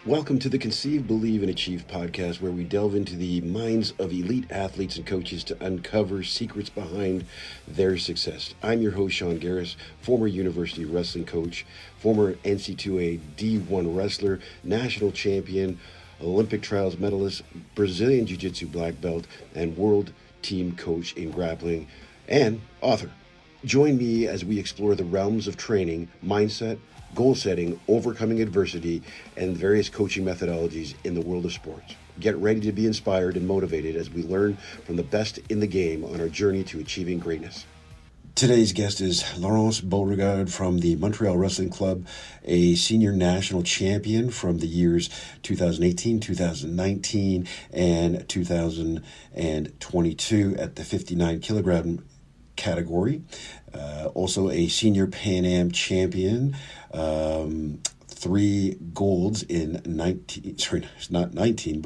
Welcome to the Conceive, Believe, and Achieve podcast, where we delve into the minds of elite athletes and coaches to uncover secrets behind their success. I'm your host, Sean Garris, former university wrestling coach, former NC2A D1 wrestler, national champion, Olympic trials medalist, Brazilian Jiu-Jitsu black belt, and world team coach in grappling, and author. Join me as we explore the realms of training, mindset, goal setting, overcoming adversity, and various coaching methodologies in the world of sports. Get ready to be inspired and motivated as we learn from the best in the game on our journey to achieving greatness. Today's guest is Laurence Beauregard from the Montreal Wrestling Club, a senior national champion from the years 2018, 2019, and 2022 at the 59 kilogram category. Also a senior Pan Am champion, 3 golds in 2019,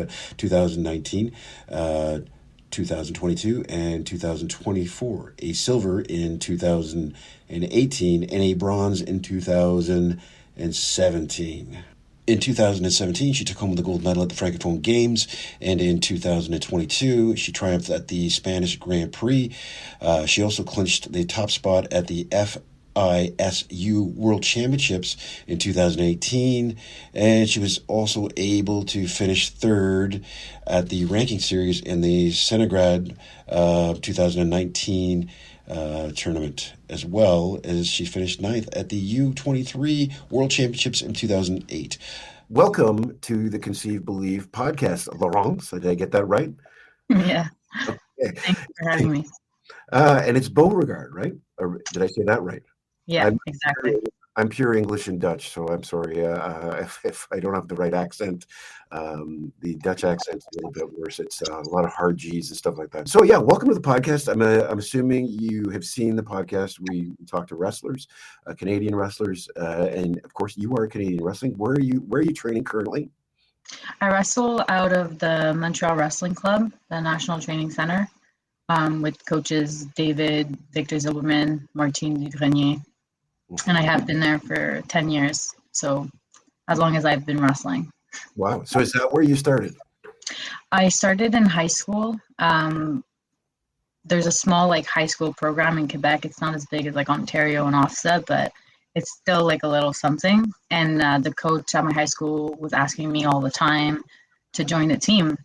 2022 and 2024, a silver in 2018, and a bronze in 2017. In 2017, she took home the gold medal at the Francophone Games, and in 2022, she triumphed at the Spanish Grand Prix. She also clinched the top spot at the FISU World Championships in 2018, and she was also able to finish third at the ranking series in the Senegrad 2019 tournament, as well as she finished 9th at the U23 World Championships in 2008. Welcome to the Conceive, Believe podcast, Laurence. Did I get that right? Yeah. Okay. Thanks for having me. And it's Beauregard, right? Or did I say that right? Yeah, exactly. I'm pure English and Dutch, so I'm sorry if I don't have the right accent. The Dutch accent's a little bit worse. It's a lot of hard G's and stuff like that. So yeah, welcome to the podcast. I'm assuming you have seen the podcast. We talk to wrestlers, Canadian wrestlers, and of course you are Canadian wrestling. Where are you training currently? I wrestle out of the Montreal Wrestling Club, the National Training Center, with coaches David, Victor Zilberman, Martine Dugrenier. And I have been there for 10 years, so as long as I've been wrestling. Wow. So is that where you started? I started in high school. There's a small high school program in Quebec. It's not as big as Ontario and OFSA, but it's still a little something. And the coach at my high school was asking me all the time to join the team.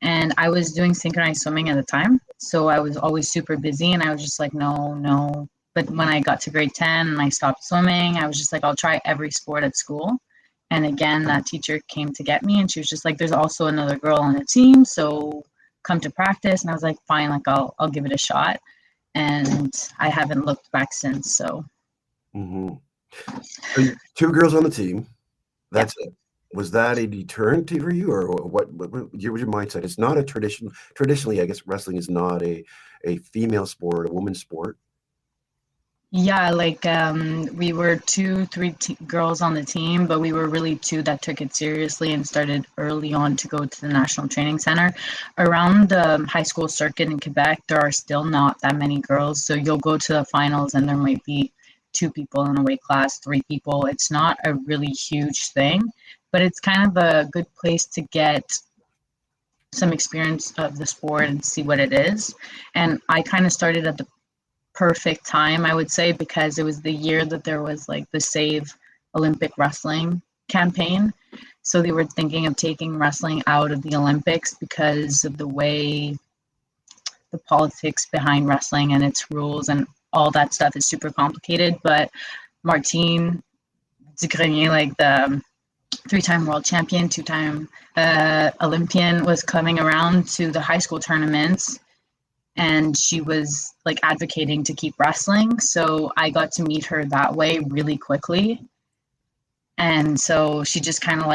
And I was doing synchronized swimming at the time, so I was always super busy, and I was just no. But when I got to grade 10 and I stopped swimming, I was just I'll try every sport at school. And again, that teacher came to get me, and she was just there's also another girl on the team, so come to practice. And I was fine, I'll give it a shot. And I haven't looked back since, so. Mm-hmm. 2 girls on the team. That's it. Was that a deterrent for you, or what was your mindset? It's not a traditionally, I guess wrestling is not a female sport, a woman's sport. Yeah, we were 3 girls on the team, but we were really 2 that took it seriously and started early on to go to the National Training Center. Around the high school circuit in Quebec, there are still not that many girls, so you'll go to the finals and there might be 2 people in a weight class, 3 people. It's not a really huge thing, but it's kind of a good place to get some experience of the sport and see what it is. And I kind of started at the perfect time, I would say, because it was the year that there was the Save Olympic Wrestling campaign. So they were thinking of taking wrestling out of the Olympics because of the way the politics behind wrestling and its rules and all that stuff is super complicated. But Martine Dugrenier, the 3-time world champion, 2-time Olympian, was coming around to the high school tournaments, and she was advocating to keep wrestling. So I got to meet her that way really quickly. And so she just kind of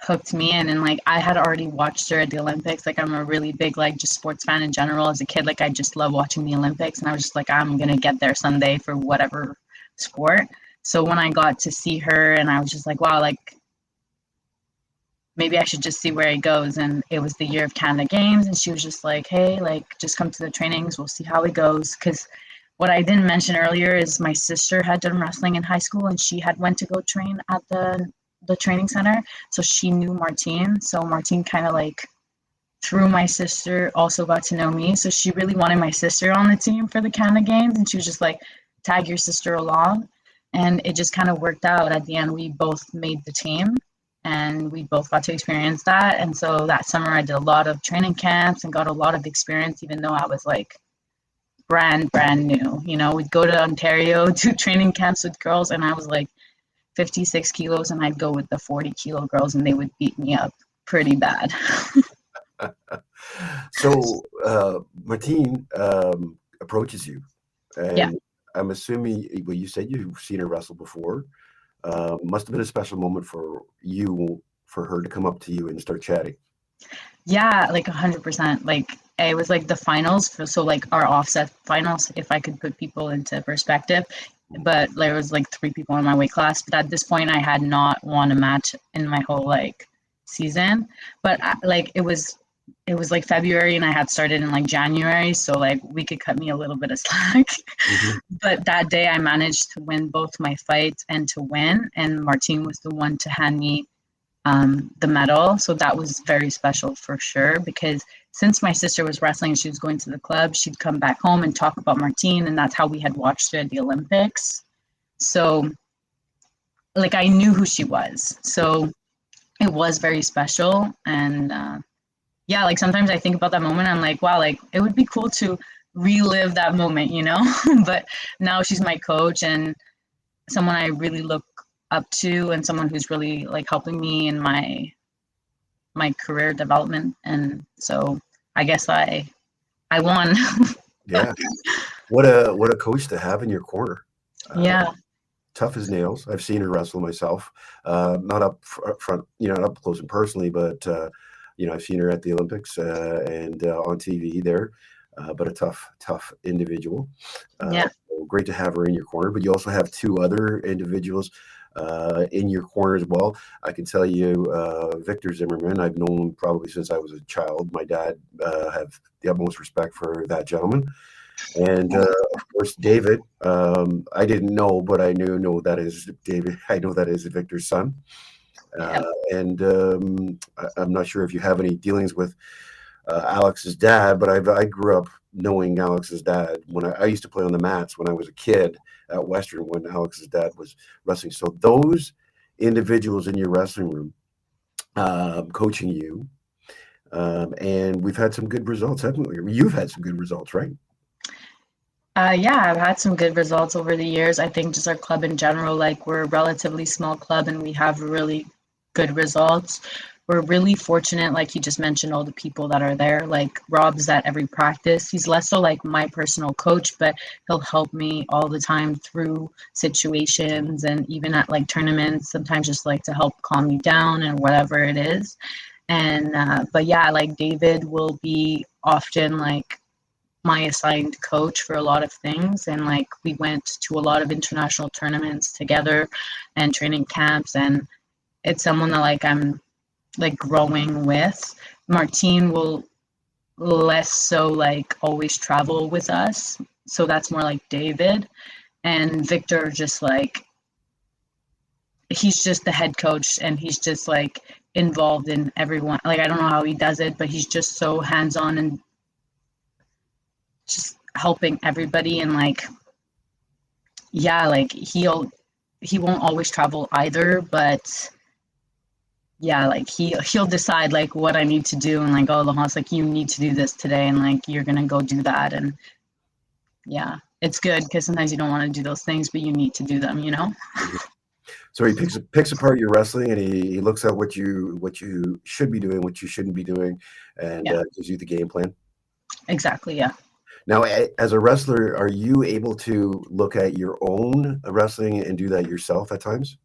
hooked me in, and I had already watched her at the Olympics. I'm a really big just sports fan in general as a kid. I just love watching the Olympics, and I was just I'm gonna get there someday for whatever sport. So when I got to see her, and I was just wow, maybe I should just see where it goes. And it was the year of Canada Games, and she was just hey, just come to the trainings, we'll see how it goes. Because what I didn't mention earlier is my sister had done wrestling in high school, and she had went to go train at the the training center. So she knew Martine. So Martine kind of like through my sister also got to know me. So she really wanted my sister on the team for the Canada Games. And she was just like, tag your sister along. And it just kind of worked out. At the end, we both made the team and we both got to experience that. And so that summer, I did a lot of training camps and got a lot of experience, even though I was like brand new. You know, we'd go to Ontario to training camps with girls, and I was like 56 kilos, and I'd go with the 40-kilo girls, and they would beat me up pretty bad. So Martine approaches you, and Yeah. I'm assuming, well, you said you've seen her wrestle before. Must have been a special moment for you, for her to come up to you and start chatting. Yeah, like 100%. Like it was like the finals for, so like our offset finals, if I could put people into perspective. But there was like 3 people in my weight class. But at this point, I had not won a match in my whole like season. But like it was like February, and I had started in like January, so like we could cut me a little bit of slack. Mm-hmm. But that day I managed to win both my fights and to win, and Martine was the one to hand me the medal. So that was very special for sure, because since my sister was wrestling and she was going to the club, she'd come back home and talk about Martine, and that's how we had watched her at the Olympics. So like I knew who she was. So it was very special. And yeah, like sometimes I think about that moment, I'm like, wow, like it would be cool to relive that moment, you know? But now she's my coach and someone I really look up to, and someone who's really like helping me in my career development. And so I guess I won. Yeah. What a coach to have in your corner. Yeah. Tough as nails. I've seen her wrestle myself. Not up front, not up close and personally, but I've seen her at the Olympics and on TV there. But a tough individual. Yeah. So great to have her in your corner. But you also have 2 other individuals in your corner as well. I can tell you, Victor Zimmerman, I've known probably since I was a child. My dad have the utmost respect for that gentleman. And of course, David, I didn't know, but I know that is David. I know that is Victor's son. Yeah. And I'm not sure if you have any dealings with Alex's dad, but I grew up knowing Alex's dad when I used to play on the mats when I was a kid at Western when Alex's dad was wrestling. So those individuals in your wrestling room coaching you, and we've had some good results, haven't we? You've had some good results, right? Yeah, I've had some good results over the years. I think just our club in general, like we're a relatively small club and we have really good results. We're really fortunate, like you just mentioned, all the people that are there. Like Rob's at every practice. He's less so like my personal coach, but he'll help me all the time through situations, and even at like tournaments, sometimes just like to help calm me down and whatever it is. And but yeah, like David will be often like my assigned coach for a lot of things, and like we went to a lot of international tournaments together and training camps, and it's someone that like I'm like growing with. Martine will less so like always travel with us, so that's more like David. And Victor just like he's just the head coach, and he's just like involved in everyone. Like I don't know how he does it, but he's just so hands-on and just helping everybody. And like yeah, like he won't always travel either, but yeah, like he'll decide like what I need to do, and like, oh, Laurence, like you need to do this today, and like you're gonna go do that. And yeah, it's good because sometimes you don't want to do those things, but you need to do them, you know. So he picks apart your wrestling, and he looks at what you should be doing, what you shouldn't be doing, and Yeah. gives you the game plan. Exactly. Yeah. Now, as a wrestler, are you able to look at your own wrestling and do that yourself at times?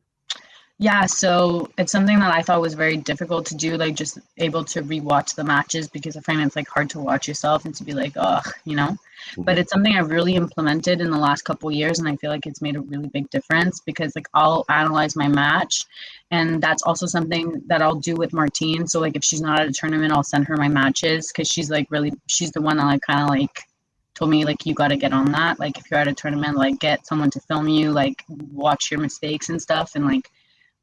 Yeah, so it's something that I thought was very difficult to do, like just able to rewatch the matches, because I find it's like hard to watch yourself and to be like, oh, you know. But it's something I've really implemented in the last couple of years, and I feel like it's made a really big difference, because like I'll analyze my match, and that's also something that I'll do with Martine. So like if she's not at a tournament, I'll send her my matches, because she's the one that like kind of like told me like you got to get on that. Like if you're at a tournament, like get someone to film you, like watch your mistakes and stuff, and like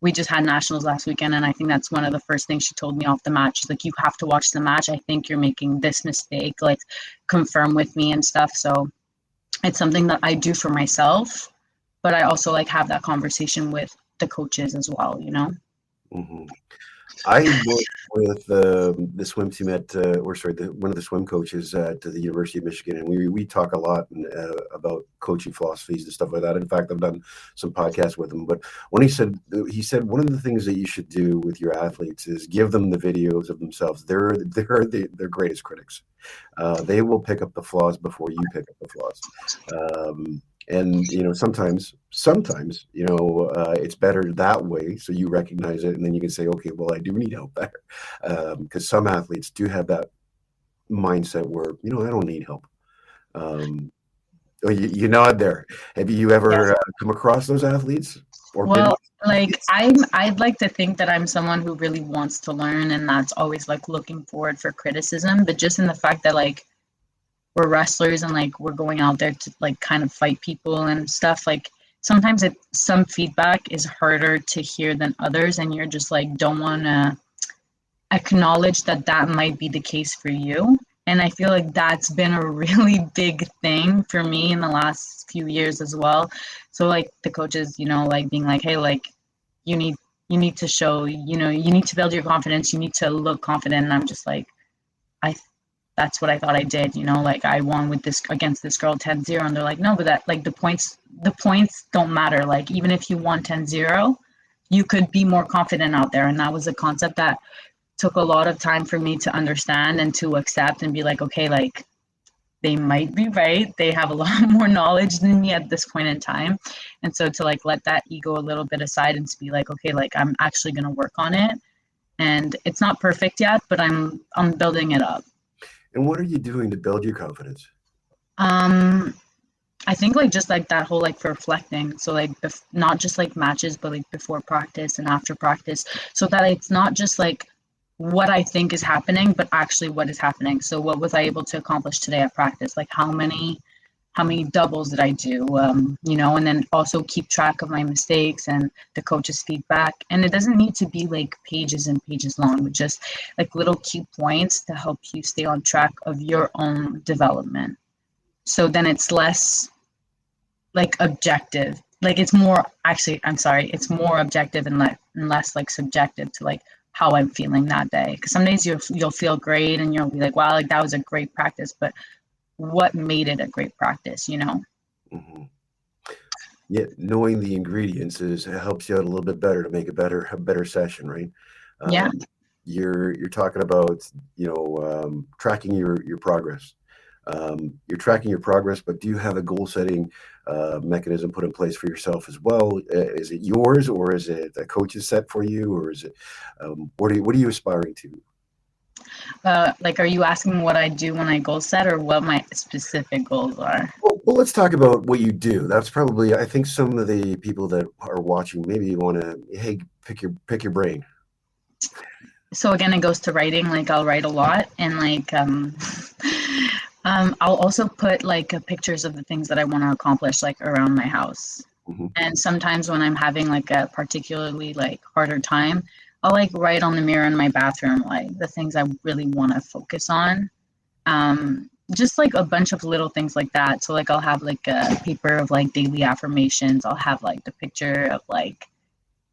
we just had nationals last weekend, and I think that's one of the first things she told me off the match. She's like, you have to watch the match. I think you're making this mistake, like confirm with me and stuff. So it's something that I do for myself, but I also like have that conversation with the coaches as well, you know? Mm-hmm. I worked with the swim team at, one of the swim coaches at the University of Michigan, and we talk a lot about coaching philosophies and stuff like that. In fact, I've done some podcasts with him. But when he said one of the things that you should do with your athletes is give them the videos of themselves. They're their greatest critics. They will pick up the flaws before you pick up the flaws. And sometimes it's better that way, so you recognize it and then you can say, okay, well, I do need help there, because some athletes do have that mindset where I don't need help. You nod there. Have you ever come across those athletes or been? Well, like I'd like to think that I'm someone who really wants to learn and that's always like looking forward for criticism, but just in the fact that like we're wrestlers and like we're going out there to like kind of fight people and stuff, like sometimes some feedback is harder to hear than others, and you're just like don't want to acknowledge that that might be the case for you. And I feel like that's been a really big thing for me in the last few years as well. So like the coaches, like being like, hey, like you need to show, you need to build your confidence, you need to look confident. And I'm just like, I that's what I thought I did, like I won with this against this girl 10-0, and they're like, no, but that like the points don't matter. Like even if you won 10-0, you could be more confident out there. And that was a concept that took a lot of time for me to understand and to accept and be like, okay, like they might be right. They have a lot more knowledge than me at this point in time. And so to like let that ego a little bit aside and to be like, okay, like I'm actually going to work on it. And it's not perfect yet, but I'm building it up. And what are you doing to build your confidence? I think like just like that whole like for reflecting. So like not just like matches, but like before practice and after practice, so that it's not just like what I think is happening, but actually what is happening. So what was I able to accomplish today at practice? Like how many doubles did I do? And then also keep track of my mistakes and the coach's feedback. And it doesn't need to be like pages and pages long, but just like little key points to help you stay on track of your own development. So then it's less like objective. Like it's more actually, I'm sorry, it's more objective and less like subjective to like how I'm feeling that day. Because some days you'll feel great and you'll be like, wow, like that was a great practice, but what made it a great practice? Mm-hmm. Yeah, knowing the ingredients helps you out a little bit better to make a better session, right? Yeah. You're talking about tracking your progress. You're tracking your progress, but do you have a goal setting mechanism put in place for yourself as well? Is it yours, or is it a coach's set for you, or is it what are you aspiring to? Like, are you asking what I do when I goal set or what my specific goals are? Well, let's talk about what you do. That's probably, I think, some of the people that are watching maybe want to, hey, pick your brain. So again, it goes to writing. Like I'll write a lot, and like I'll also put like pictures of the things that I want to accomplish, like around my house. Mm-hmm. And sometimes when I'm having like a particularly like harder time, I'll like write on the mirror in my bathroom like the things I really want to focus on. Just like a bunch of little things like that. So like I'll have like a paper of like daily affirmations. I'll have like the picture of like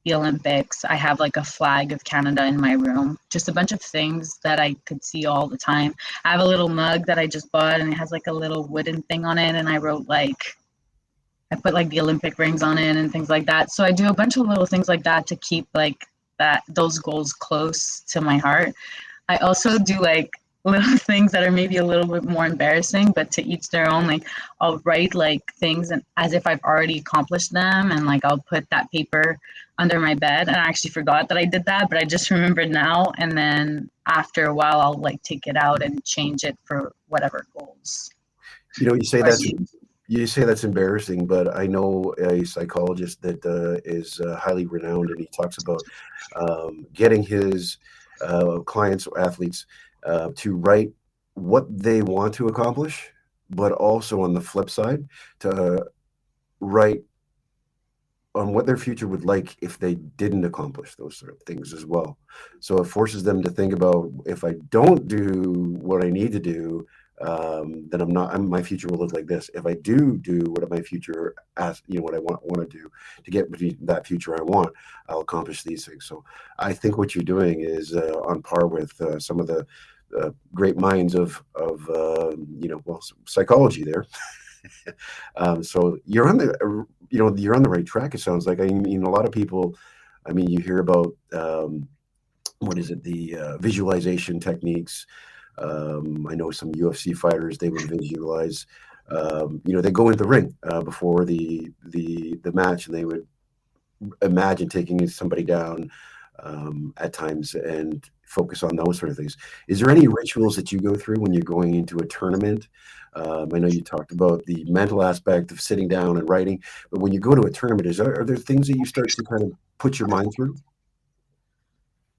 the Olympics. I have like a flag of Canada in my room. Just a bunch of things that I could see all the time. I have a little mug that I just bought and it has like a little wooden thing on it, and I wrote like I put like the Olympic rings on it and things like that. So I do a bunch of little things like that to keep like those goals close to my heart. I also do like little things that are maybe a little bit more embarrassing, but to each their own. Like I'll write like things and as if I've already accomplished them, and like I'll put that paper under my bed. And I actually forgot that I did that, but I just remembered now. And then after a while, I'll like take it out and change it for whatever goals. You say that's embarrassing, but I know a psychologist that is highly renowned, and he talks about getting his clients or athletes to write what they want to accomplish, but also on the flip side to write on what their future would like if they didn't accomplish those sort of things as well. So it forces them to think about, if I don't do what I need to do, then my future will look like this. If I do what my future what I want to do to get that future I want, I'll accomplish these things. So I think what you're doing is on par with some of the great minds of psychology there. So you're on the right track. It sounds like. I mean, a lot of people. I mean, you hear about what is it? The visualization techniques. I know some UFC fighters. They would visualize. They go into the ring before the match, and they would imagine taking somebody down at times and focus on those sort of things. Is there any rituals that you go through when you're going into a tournament? I know you talked about the mental aspect of sitting down and writing, but when you go to a tournament, are there things that you start to kind of put your mind through?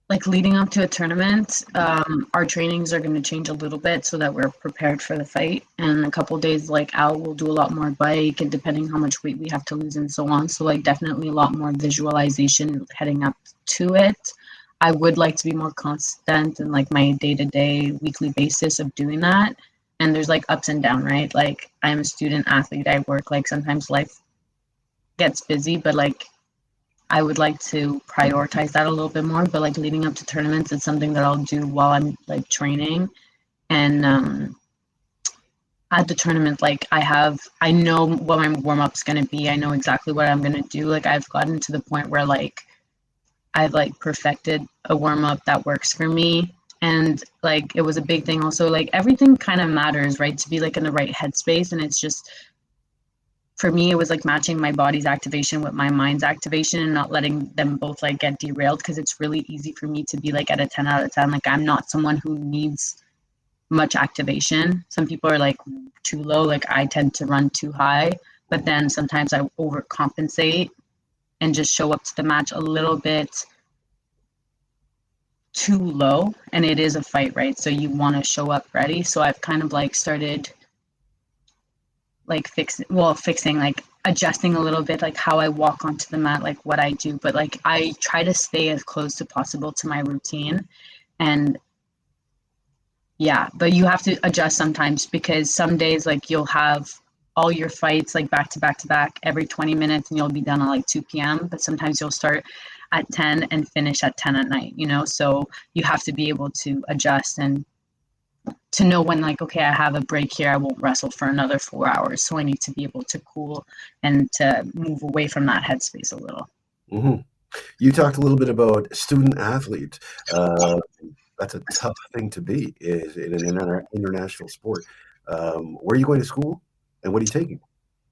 Like leading up to a tournament, our trainings are going to change a little bit so that we're prepared for the fight. And a couple days out, we'll do a lot more bike, and depending how much weight we have to lose and so on. So definitely a lot more visualization heading up to it. I would like to be more constant in my day-to-day, weekly basis of doing that. And there's ups and downs, right? I'm a student athlete. I work, sometimes life gets busy, but I would like to prioritize that a little bit more. But leading up to tournaments, it's something that I'll do while I'm training. And at the tournament, I know what my warm-up's going to be. I know exactly what I'm going to do. I've gotten to the point where I've perfected a warm-up that works for me. And it was a big thing also. Everything kind of matters, right? To be in the right headspace. And it's just, for me, it was matching my body's activation with my mind's activation and not letting them both get derailed, because it's really easy for me to be at a 10 out of 10. I'm not someone who needs much activation. Some people are too low. I tend to run too high, but then sometimes I overcompensate and just show up to the match a little bit too low. And it is a fight, right? So you want to show up ready. So I've kind of started fixing, adjusting a little bit, how I walk onto the mat, what I do. But I try to stay as close to possible to my routine. And yeah, but you have to adjust sometimes, because some days you'll have all your fights back to back to back every 20 minutes, and you'll be done at 2 p.m. But sometimes you'll start at 10 and finish at 10 at night, so you have to be able to adjust and to know when okay, I have a break here, I won't wrestle for another 4 hours, so I need to be able to cool and to move away from that headspace a little. Mm-hmm. You talked a little bit about student athlete. That's a tough thing to be, is in an international sport. Where are you going to school, and what are you taking?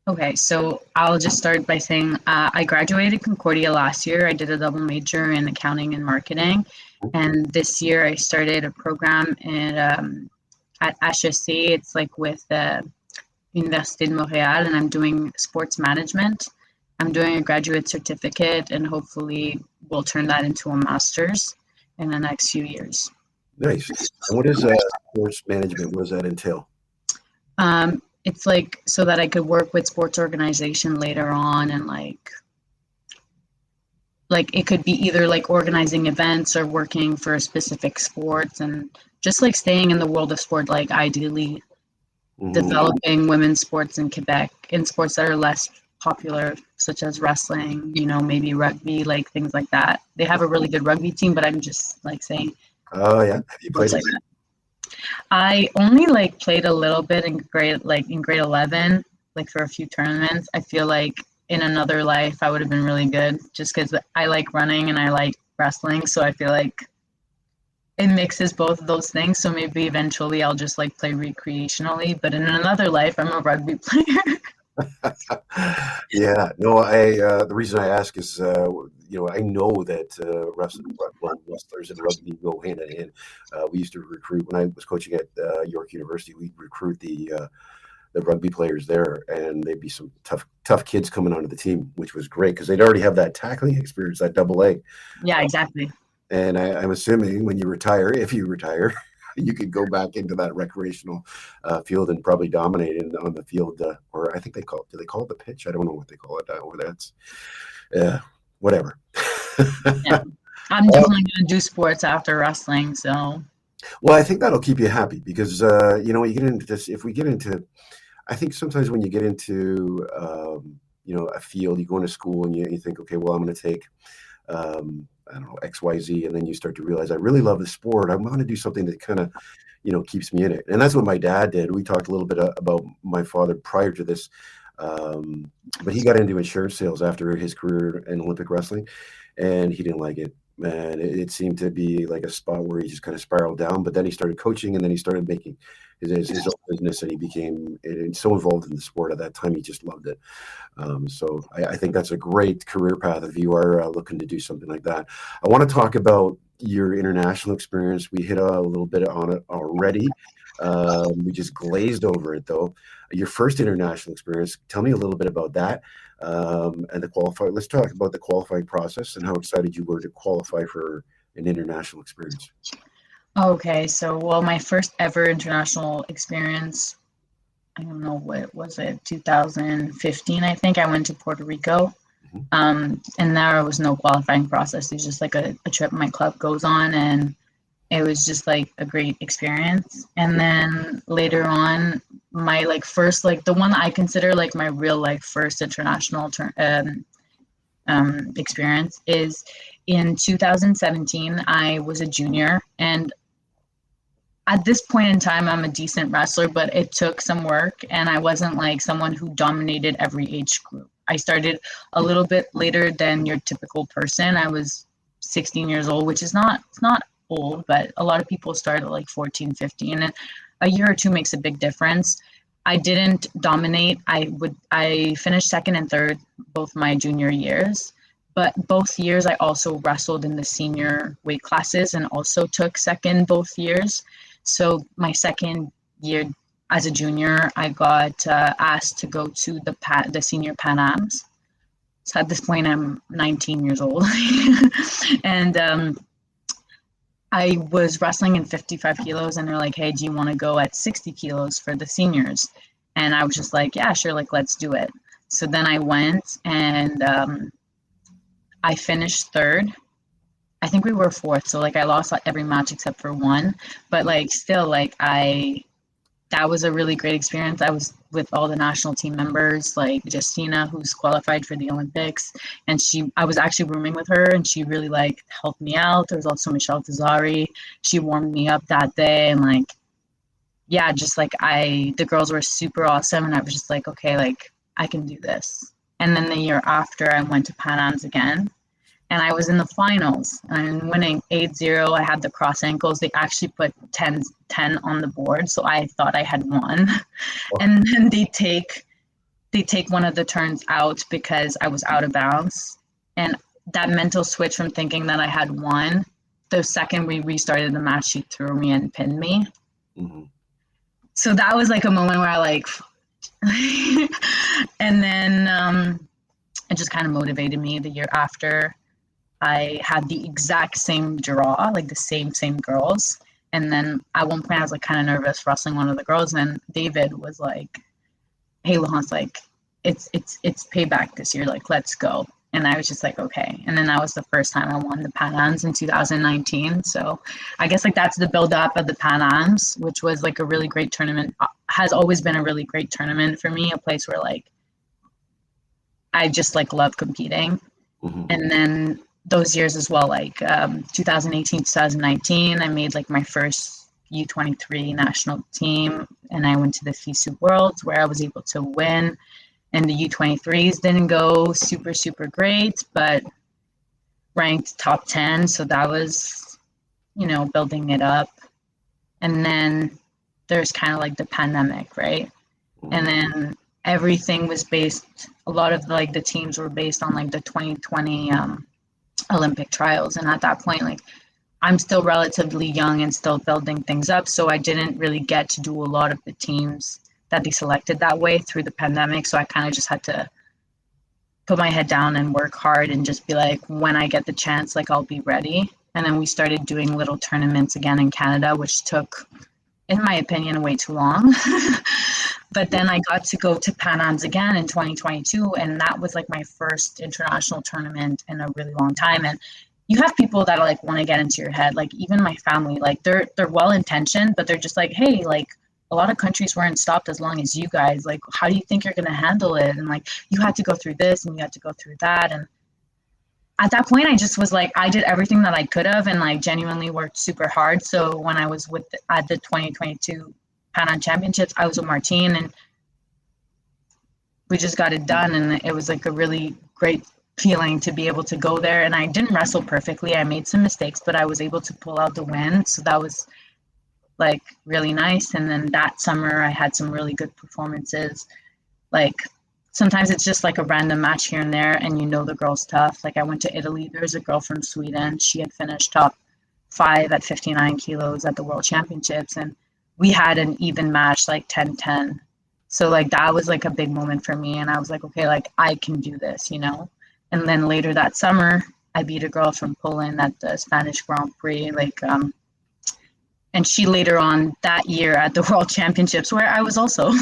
Okay, so I'll just start by saying I graduated Concordia last year. I did a double major in accounting and marketing. And this year I started a program at HEC. It's with Université de Montréal, and I'm doing sports management. I'm doing a graduate certificate, and hopefully we'll turn that into a master's in the next few years. Nice. And what is sports management? What does that entail? It's so that I could work with sports organization later on, and it could be either organizing events or working for a specific sports, and just staying in the world of sport, ideally developing women's sports in Quebec, in sports that are less popular, such as wrestling, maybe rugby, things like that. They have a really good rugby team, but I'm just saying. Oh yeah, have you played it? I only played a little bit in grade 11, for a few tournaments. I feel in another life I would have been really good, just because I like running and I like wrestling. So I feel it mixes both of those things. So maybe eventually I'll just play recreationally, but in another life I'm a rugby player. Yeah, no, the reason I ask is, I know that wrestlers and rugby go hand in hand. We used to recruit, when I was coaching at York University, we'd recruit the rugby players there, and they'd be some tough kids coming onto the team, which was great because they'd already have that tackling experience, that double A. Yeah, exactly. And I'm assuming when you retire, if you retire, you could go back into that recreational field and probably dominate on the field, or I think do they call it the pitch? I don't know what they call it over there. It's whatever. Yeah. I'm definitely going to do sports after wrestling. So, Well, I think that'll keep you happy because, you get into this, if we get into, I think sometimes when you get into, a field, you go into school and you think, okay, well, I'm going to take, I don't know, XYZ. And then you start to realize, I really love the sport. I want to do something that kind of, keeps me in it. And that's what my dad did. We talked a little bit about my father prior to this. But he got into insurance sales after his career in Olympic wrestling, and he didn't like it. Man, it seemed to be like a spot where he just kind of spiraled down. But then he started coaching, and then he started making his own business, and he became so involved in the sport at that time. He just loved it. So I think that's a great career path if you are looking to do something like that. I want to talk about your international experience. We hit a little bit on it already. We just glazed over it, though. Your first international experience. Tell me a little bit about that and the qualify. Let's talk about the qualifying process and how excited you were to qualify for an international experience. okay. So, well, my first ever international experience, I don't know, what was it, 2015, I think. I went to Puerto Rico. And there was no qualifying process. It's just like a trip my club goes on, and it was just like a great experience. And then later on, my like first, like the one that I consider like my real like first international experience is in 2017. I was a junior, and at this point in time, I'm a decent wrestler, but it took some work, and I wasn't like someone who dominated every age group. I started a little bit later than your typical person. I was 16 years old, which is it's not old, but a lot of people start at like 14, 15, and a year or two makes a big difference. I didn't dominate. I finished second and third both my junior years, but both years I also wrestled in the senior weight classes and also took second both years. So my second year as a junior, I got asked to go to the senior Pan Ams. So at this point, I'm 19 years old, and I was wrestling in 55 kilos, and they're like, "Hey, do you want to go at 60 kilos for the seniors?" And I was just like, "Yeah, sure, like let's do it." So then I went, and I finished third. I think we were fourth, so like I lost like every match except for one, but like still like that was a really great experience. I was with all the national team members, like Justina, who's qualified for the Olympics, and I was actually rooming with her, and she really like helped me out. There was also Michelle Tazari. She warmed me up that day, and like, yeah, just like the girls were super awesome, and I was just like, okay, like I can do this. And then the year after, I went to Pan Am's again, and I was in the finals, and I'm winning 8-0. I had the cross ankles. They actually put 10 on the board, so I thought I had won. And then they take one of the turns out because I was out of bounds. And that mental switch from thinking that I had won, the second we restarted the match, she threw me and pinned me. Mm-hmm. So that was like a moment where I like, and then it just kind of motivated me. The year after, I had the exact same draw, like the same girls. And then at one point I was like kind of nervous wrestling one of the girls, and David was like, "Hey, Laurence, like it's payback this year, like let's go." And I was just like, okay. And then that was the first time I won the Pan Ams in 2019. So I guess like that's the build up of the Pan Ams, which was like a really great tournament. Has always been a really great tournament for me, a place where like I just like love competing. Mm-hmm. And then those years as well, like 2018, 2019, I made like my first U23 national team, and I went to the FISU Worlds where I was able to win. And the U23s didn't go super, super great, but ranked top 10. So that was, building it up. And then there's kind of like the pandemic, right? And then everything was based, a lot of like the teams were based on like the 2020 Olympic trials. And at that point, like I'm still relatively young and still building things up. So I didn't really get to do a lot of the teams that they selected that way through the pandemic. So I kind of just had to put my head down and work hard and just be like, when I get the chance, like I'll be ready. And then we started doing little tournaments again in Canada, which took, in my opinion, way too long. But then I got to go to Pan Am's again in 2022, and that was like my first international tournament in a really long time. And you have people that like want to get into your head, like even my family, like they're well intentioned, but they're just like, hey, like a lot of countries weren't stopped as long as you guys. Like, how do you think you're gonna handle it? And like, you had to go through this and you had to go through that. And at that point, I just was like, I did everything that I could have, and like genuinely worked super hard. So when I was at the 2022 Pan Am Championships, I was with Martine, and we just got it done. And it was like a really great feeling to be able to go there. And I didn't wrestle perfectly. I made some mistakes, but I was able to pull out the win. So that was like really nice. And then that summer, I had some really good performances. Like sometimes it's just like a random match here and there, and you know the girl's tough. Like I went to Italy. There's a girl from Sweden. She had finished top 5 at 59 kilos at the World Championships, and we had an even match, like 10-10. So like that was like a big moment for me, and I was like, okay, like I can do this, you know. And then later that summer, I beat a girl from Poland at the Spanish Grand Prix, and she later on that year at the World Championships, where I was also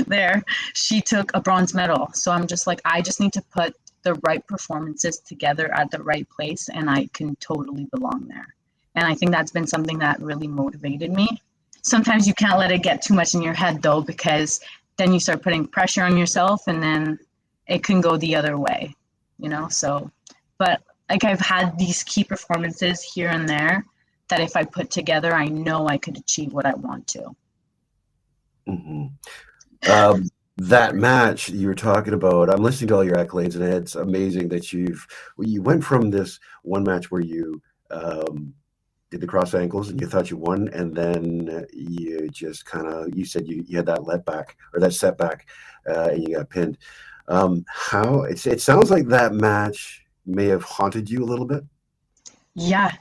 there, she took a bronze medal. So I'm just like, I just need to put the right performances together at the right place, and I can totally belong there. And I think that's been something that really motivated me. Sometimes you can't let it get too much in your head though, because then you start putting pressure on yourself, and then it can go the other way, you know? So, but like I've had these key performances here and there that if I put together, I know I could achieve what I want to. Mm-hmm. That match you were talking about, I'm listening to all your accolades, and it's amazing that you went from this one match where you did the cross ankles and you thought you won, and then you just you said you had that letback or that setback, and you got pinned. How it sounds like that match may have haunted you a little bit. Yeah,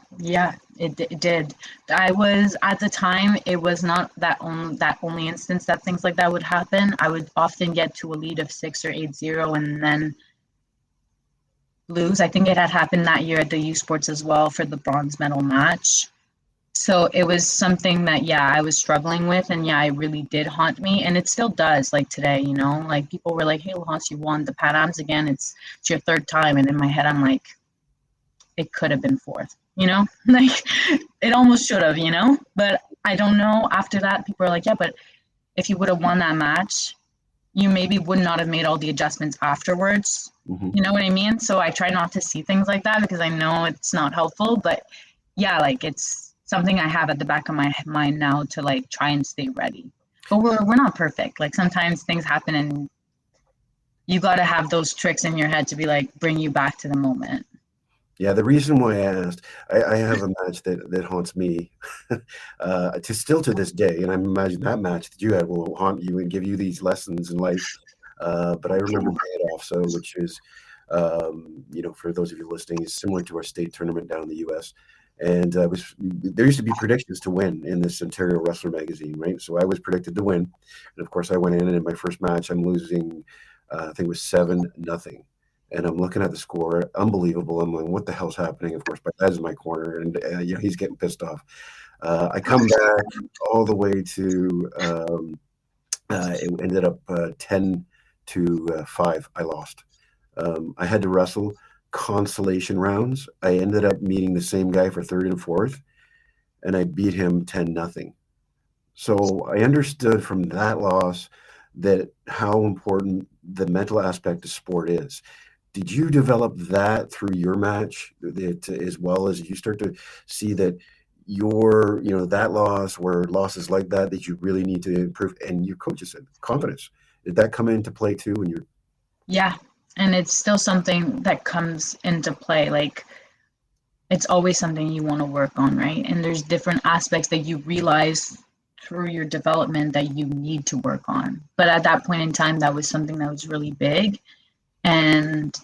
it did. I was at the time, it was not that only instance that things like that would happen. I would often get to a lead of 6 or 8-0 and then lose. I think it had happened that year at the U Sports as well for the bronze medal match. So it was something that, yeah, I was struggling with, and yeah, it really did haunt me, and it still does, like today, you know, like people were like, hey, Laurence, you won the Pan Ams again. It's your 3rd time. And in my head, I'm like, it could have been 4th, you know, like it almost should have, you know, but I don't know. After that, people are like, yeah, but if you would have won that match, you maybe would not have made all the adjustments afterwards. Mm-hmm. You know what I mean? So I try not to see things like that because I know it's not helpful, but yeah, like it's something I have at the back of my mind now to like try and stay ready. But we're not perfect. Like sometimes things happen and you got to have those tricks in your head to be like, bring you back to the moment. Yeah, the reason why I asked, I have a match that haunts me to this day, and I imagine that match that you had will haunt you and give you these lessons in life. But I remember paying it off, which is, for those of you listening, is similar to our state tournament down in the U.S. And there used to be predictions to win in this Ontario Wrestler magazine, right? So I was predicted to win, and of course I went in, and in my first match I'm losing, I think it was 7-0. And I'm looking at the score, unbelievable. I'm like, what the hell's happening? Of course, my dad's in my corner, and he's getting pissed off. I come back all the way to, it ended up 10-5. I lost. I had to wrestle consolation rounds. I ended up meeting the same guy for 3rd and 4th, and I beat him 10-0. So I understood from that loss that how important the mental aspect of sport is. Did you develop that through your match as well as you start to see that that loss or losses like that you really need to improve? And your coaches said confidence. Did that come into play too when you're? Yeah. And it's still something that comes into play. Like it's always something you want to work on, right? And there's different aspects that you realize through your development that you need to work on. But at that point in time, that was something that was really big. And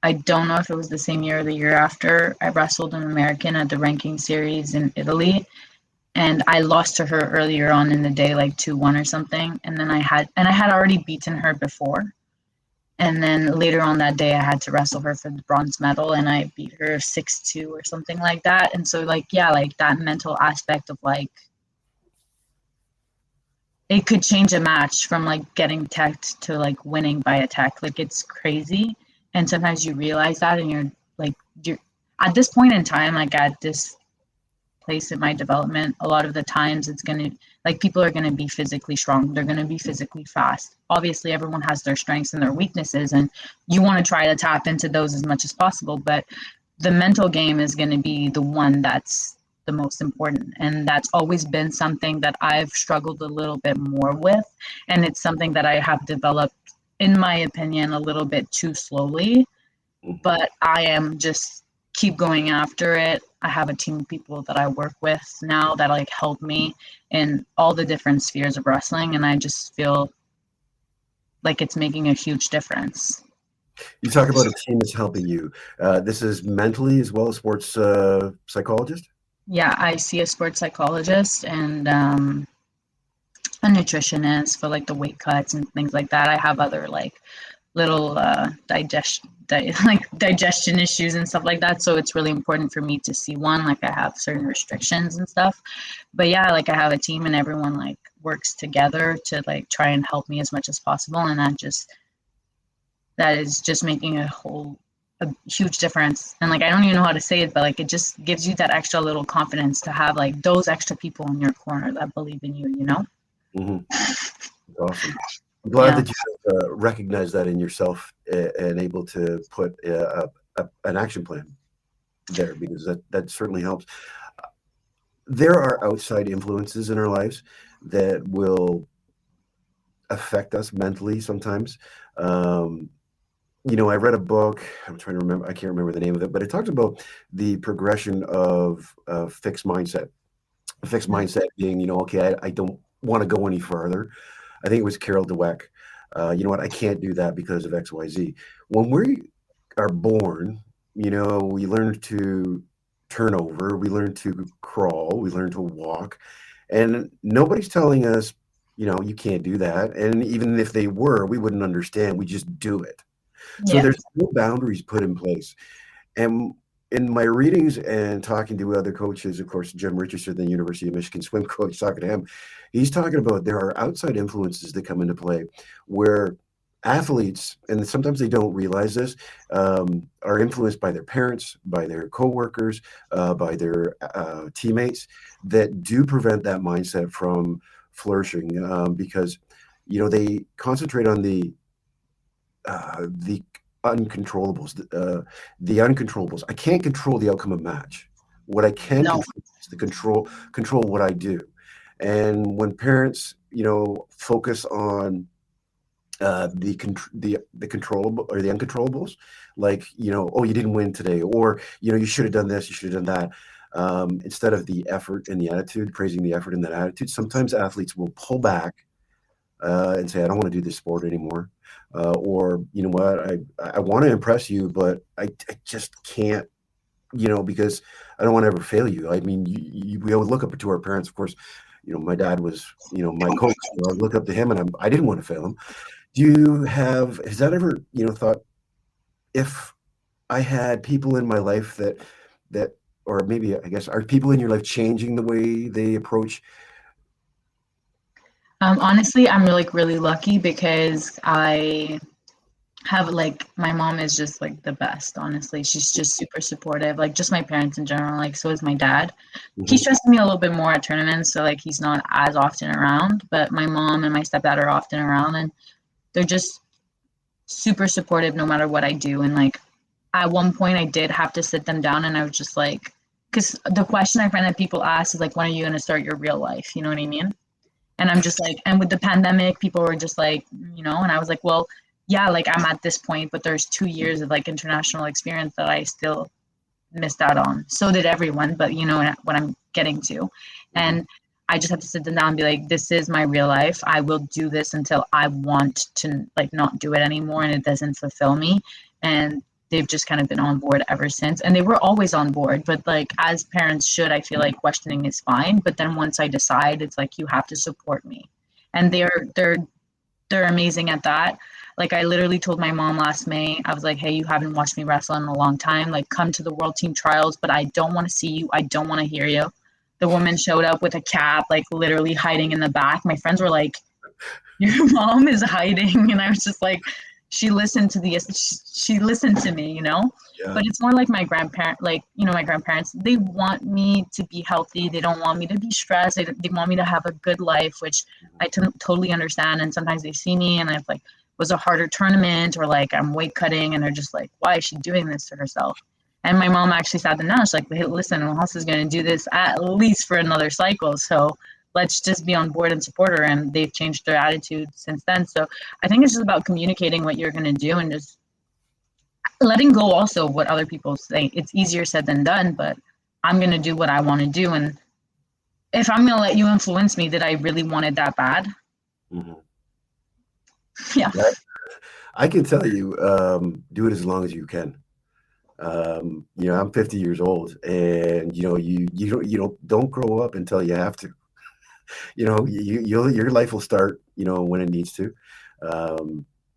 I don't know if it was the same year or the year after, I wrestled an American at the ranking series in Italy. And I lost to her earlier on in the day, like 2-1 or something. And then I had already beaten her before. And then later on that day, I had to wrestle her for the bronze medal, and I beat her 6-2 or something like that. And so, like, yeah, like that mental aspect of like, it could change a match from like getting teched to like winning by a tech. Like, it's crazy. And sometimes you realize that, and you're at this point in time, like at this place in my development, a lot of the times it's going to, like, people are going to be physically strong, they're going to be physically fast. Obviously everyone has their strengths and their weaknesses, and you want to try to tap into those as much as possible, but the mental game is going to be the one that's the most important, and that's always been something that I've struggled a little bit more with, and it's something that I have developed, in my opinion, a little bit too slowly. But I am just keep going after it. I have a team of people that I work with now that like help me in all the different spheres of wrestling, and I just feel like it's making a huge difference. You talk about a team that's helping you. This is mentally as well as sports psychologist? Yeah, I see a sports psychologist and a nutritionist for like the weight cuts and things like that. I have other like little digestion issues and stuff like that, so it's really important for me to see one. Like, I have certain restrictions and stuff, but yeah, like I have a team and everyone like works together to like try and help me as much as possible, and that is just making a huge difference. And like, I don't even know how to say it, but like it just gives you that extra little confidence to have like those extra people in your corner that believe in you, you know. Mm-hmm. Awesome. I'm glad that you recognize that in yourself and able to put an action plan there, because that certainly helps. There are outside influences in our lives that will affect us mentally sometimes. I read a book. I'm trying to remember. I can't remember the name of it, but it talks about the progression of fixed mindset. A fixed mindset being, okay, I don't want to go any further. I think it was Carol Dweck. You know what? I can't do that because of X, Y, Z. When we are born, we learn to turn over, we learn to crawl, we learn to walk, and nobody's telling us, you can't do that. And even if they were, we wouldn't understand. We just do it. So Yeah. there's no boundaries put in place. And in my readings and talking to other coaches, of course, Jim Richardson, the University of Michigan swim coach, talking to him, he's talking about there are outside influences that come into play where athletes, and sometimes they don't realize this, are influenced by their parents, by their coworkers, by their teammates, that do prevent that mindset from flourishing, because they concentrate on the uncontrollables. The uncontrollables. I can't control the outcome of a match. What I can No. control is the control what I do. And when parents, focus on the controllable or the uncontrollables, like, oh, you didn't win today, or you should have done this, you should have done that, instead of the effort and the attitude, praising the effort and that attitude. Sometimes athletes will pull back and say, I don't want to do this sport anymore. Or, you know what, I want to impress you, but I just can't, because I don't want to ever fail you. I mean, we always look up to our parents, of course. My dad was, my coach. I look up to him, and I didn't want to fail him. Has that ever, thought, if I had people in my life that, or maybe, I guess, are people in your life changing the way they approach? Honestly, I'm really lucky because I have like, my mom is just like the best. Honestly, she's just super supportive. Like, just my parents in general. Like, so is my dad. He stresses me a little bit more at tournaments, so like he's not as often around. But my mom and my stepdad are often around, and they're just super supportive no matter what I do. And like, at one point, I did have to sit them down, and I was just like, because the question I find that people ask is like, when are you going to start your real life? You know what I mean? And I'm just like, and with the pandemic, people were just like, and I was like, well, yeah, like I'm at this point, but there's 2 years of like international experience that I still missed out on. So did everyone, but you know what I'm getting to. And I just have to sit them down and be like, this is my real life. I will do this until I want to like not do it anymore and it doesn't fulfill me. And they've just kind of been on board ever since. And they were always on board, but like, as parents should, I feel like questioning is fine. But then once I decide, it's like, you have to support me. And they're amazing at that. Like I literally told my mom last May, I was like, hey, you haven't watched me wrestle in a long time. Like come to the world team trials, but I don't want to see you. I don't want to hear you. The woman showed up with a cap, like literally hiding in the back. My friends were like, your mom is hiding. And I was just like, she listened to me, you know. Yeah. But it's more like my grandparent, like, you know, my grandparents, they want me to be healthy. They don't want me to be stressed. They want me to have a good life, which totally understand. And sometimes they see me and I've like was a harder tournament or like I'm weight cutting and they're just like, why is she doing this to herself? And my mom actually sat them down. She's like, hey, listen, Laurence is going to do this at least for another cycle. So let's just be on board and support her. And they've changed their attitude since then. So I think it's just about communicating what you're going to do and just letting go also of what other people say. It's easier said than done, but I'm going to do what I want to do. And if I'm going to let you influence me that I really wanted that bad. Mm-hmm. Yeah. I can tell you, do it as long as you can. You know, I'm 50 years old and, you know, you don't grow up until you have to. You know, your life will start, you know, when it needs to.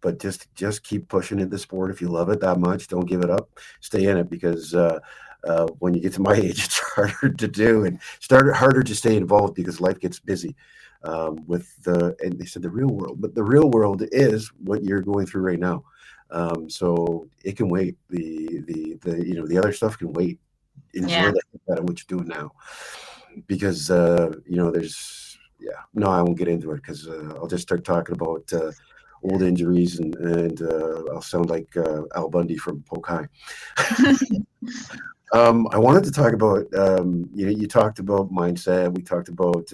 But just keep pushing in the sport. If you love it that much, don't give it up. Stay in it because when you get to my age, it's harder to do and harder to stay involved because life gets busy and they said the real world, but the real world is what you're going through right now. So it can wait. You know, the other stuff can wait. Enjoy the heck out of what you're doing now because you know, no, I won't get into it because I'll just start talking about old injuries and I'll sound like Al Bundy from Polk High. I wanted to talk about you know, you talked about mindset. We talked about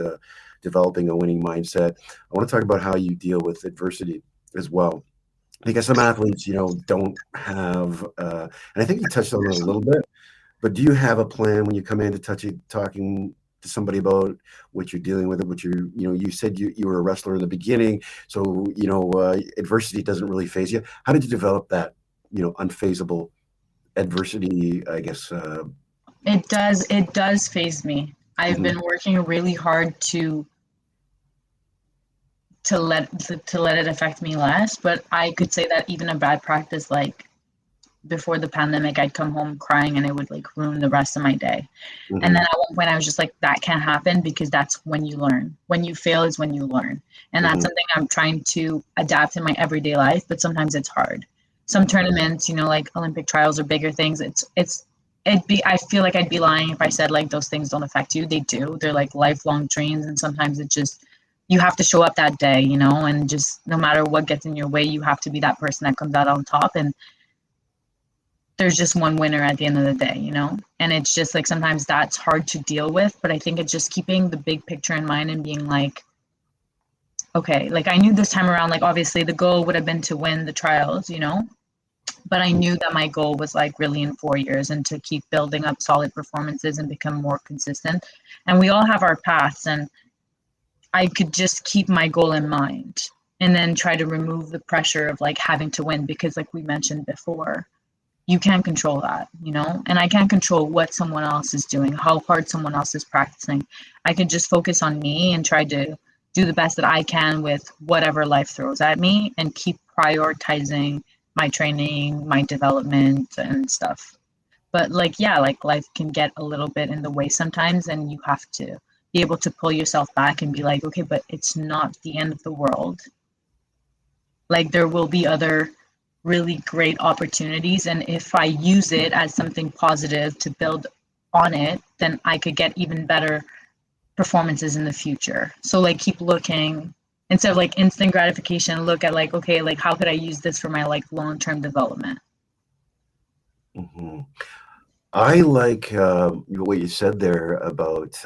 developing a winning mindset. I want to talk about how you deal with adversity as well, because some athletes, you know, don't have. And I think you touched on it a little bit. But do you have a plan when you come in to talking to somebody about what you're dealing with, what you know, you said you were a wrestler in the beginning, so you know adversity doesn't really phase you. How did you develop that, you know, unfazable adversity? I guess. It does phase me. I've been working really hard to let it affect me less, but I could say that even a bad practice like before the pandemic, I'd come home crying and it would like ruin the rest of my day. Mm-hmm. And then at one point I was just like, that can't happen because that's when you learn. When you fail is when you learn. And that's something I'm trying to adapt in my everyday life, but sometimes it's hard. Some tournaments, you know, like Olympic trials or bigger things, I feel like I'd be lying if I said like those things don't affect you. They do. They're like lifelong dreams and sometimes it just you have to show up that day, you know, and just no matter what gets in your way, you have to be that person that comes out on top. And there's just one winner at the end of the day, you know? And it's just like sometimes that's hard to deal with, but I think it's just keeping the big picture in mind and being like, okay, like I knew this time around, like obviously the goal would have been to win the trials, you know? But I knew that my goal was like really in 4 years and to keep building up solid performances and become more consistent. And we all have our paths and I could just keep my goal in mind and then try to remove the pressure of like having to win because like we mentioned before, you can't control that, you know, and I can't control what someone else is doing, how hard someone else is practicing. I can just focus on me and try to do the best that I can with whatever life throws at me and keep prioritizing my training, my development and stuff. But like, yeah, like life can get a little bit in the way sometimes and you have to be able to pull yourself back and be like, okay, but it's not the end of the world. Like there will be other really great opportunities. And if I use it as something positive to build on it, then I could get even better performances in the future. So like keep looking instead of like instant gratification, look at like, okay, like how could I use this for my like long-term development? Mm-hmm. I like what you said there about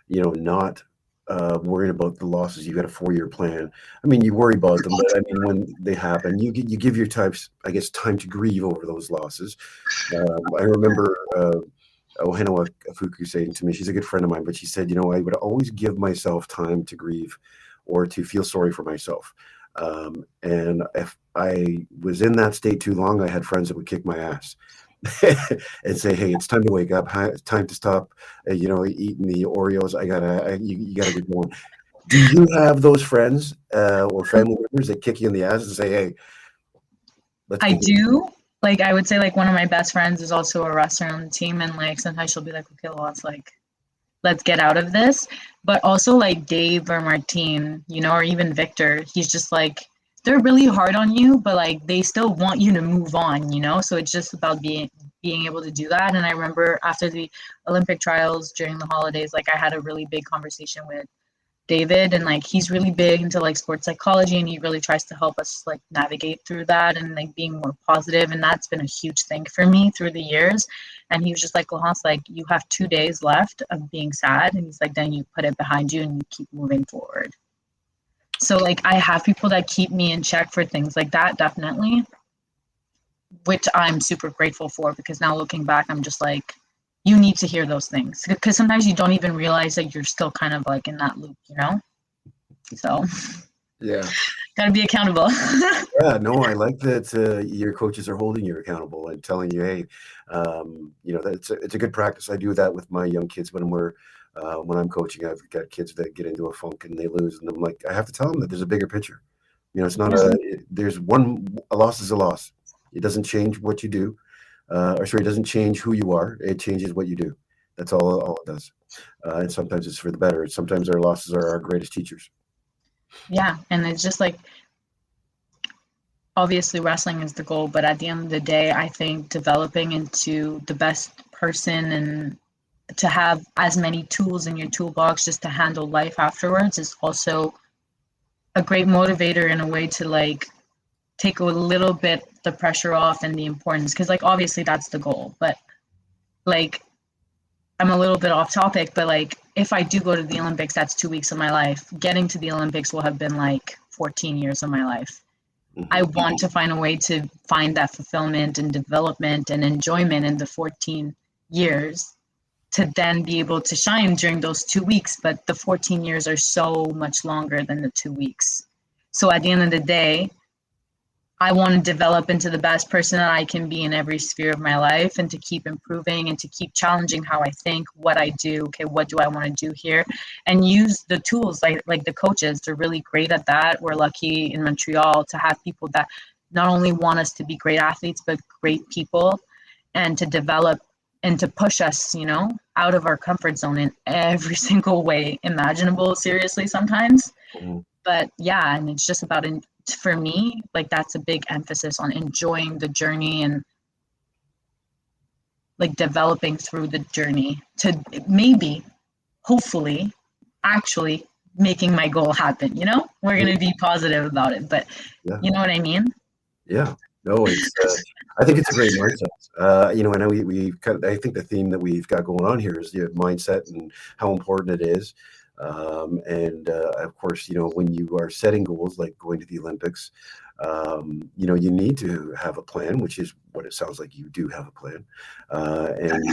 you know, not worrying about the losses. You got a 4-year plan. I mean, you worry about them, but I mean, when they happen, you give your I guess, time to grieve over those losses. I remember Oheno Afuku saying to me, she's a good friend of mine, but she said, you know, I would always give myself time to grieve or to feel sorry for myself. And if I was in that state too long, I had friends that would kick my ass. And say, hey, it's time to wake up. It's time to stop, you know, eating the Oreos. You gotta get going. Do you have those friends or family members that kick you in the ass and say, hey, Let's I dig in. do. Like, I would say, like, one of my best friends is also a wrestler on the team, and like sometimes she'll be like, okay, well, it's like, let's get out of this. But also like Dave or Martine, or even Victor, he's just like, they're really hard on you, but like they still want you to move on. So it's just about being able to do that. And I remember after the Olympic trials during the holidays, like I had a really big conversation with David, and like he's really big into like sports psychology, and he really tries to help us like navigate through that and like being more positive, and that's been a huge thing for me through the years. And he was just like, Laurence, like you have 2 days left of being sad, and he's like, then you put it behind you and you keep moving forward. So like I have people that keep me in check for things like that, definitely, which I'm super grateful for, because now looking back, I'm just like, you need to hear those things, because sometimes you don't even realize that you're still kind of like in that loop. So Yeah. got to be accountable. Yeah, no, I like that your coaches are holding you accountable and telling you, hey, that it's a good practice. I do that with my young kids when I'm coaching. I've got kids that get into a funk and they lose, and I'm like, I have to tell them that there's a bigger picture. It's not a loss is a loss. It doesn't change what you do, it doesn't change who you are. It changes what you do. That's all it does. And sometimes it's for the better. Sometimes our losses are our greatest teachers. Yeah, and it's just like, obviously wrestling is the goal, but at the end of the day, I think developing into the best person and to have as many tools in your toolbox just to handle life afterwards is also a great motivator in a way to like take a little bit the pressure off and the importance, because like obviously that's the goal, but like I'm a little bit off topic, but like if I do go to the Olympics, that's 2 weeks of my life. Getting to the Olympics will have been like 14 years of my life. I want to find a way to find that fulfillment and development and enjoyment in the 14 years to then be able to shine during those 2 weeks. But the 14 years are so much longer than the 2 weeks. So at the end of the day, I want to develop into the best person that I can be in every sphere of my life, and to keep improving and to keep challenging how I think, what I do. Okay, what do I want to do here? And use the tools like the coaches. They're really great at that. We're lucky in Montreal to have people that not only want us to be great athletes, but great people, and to develop and to push us, out of our comfort zone in every single way imaginable, seriously, sometimes. Mm-hmm. But yeah, and it's just about, for me, like that's a big emphasis on enjoying the journey and like developing through the journey to maybe, hopefully, actually making my goal happen. We're going to be positive about it, but Yeah. you know what I mean? Yeah. No, I think it's a great mindset. And I think the theme that we've got going on here is the mindset and how important it is. Of course, when you are setting goals like going to the Olympics, you need to have a plan, which is what it sounds like you do have a plan, and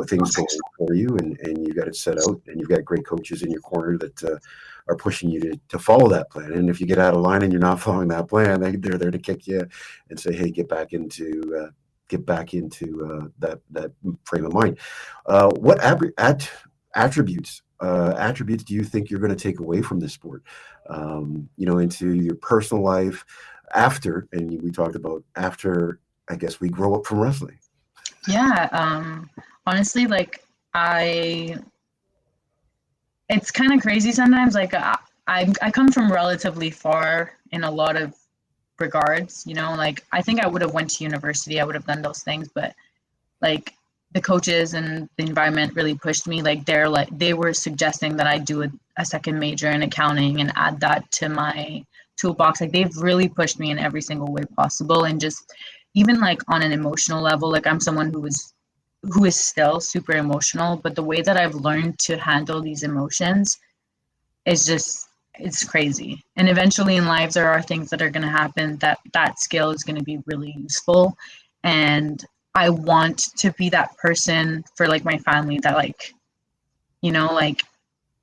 things going for you, and you've got it set out, and you've got great coaches in your corner that are pushing you to follow that plan. And if you get out of line and you're not following that plan, they're there to kick you and say, hey, get back into that frame of mind. What attributes do you think you're going to take away from this sport, into your personal life after, and we talked about after, I guess, we grow up from wrestling? Yeah. Honestly, like it's kind of crazy sometimes. Like I come from relatively far in a lot of regards, like I think I would have went to university, I would have done those things, but like the coaches and the environment really pushed me. Like they were suggesting that I do a second major in accounting and add that to my toolbox. Like they've really pushed me in every single way possible, and just even like on an emotional level, like I'm someone who is still super emotional, but the way that I've learned to handle these emotions is just, it's crazy. And eventually in life there are things that are going to happen that skill is going to be really useful, and I want to be that person for like my family that like, like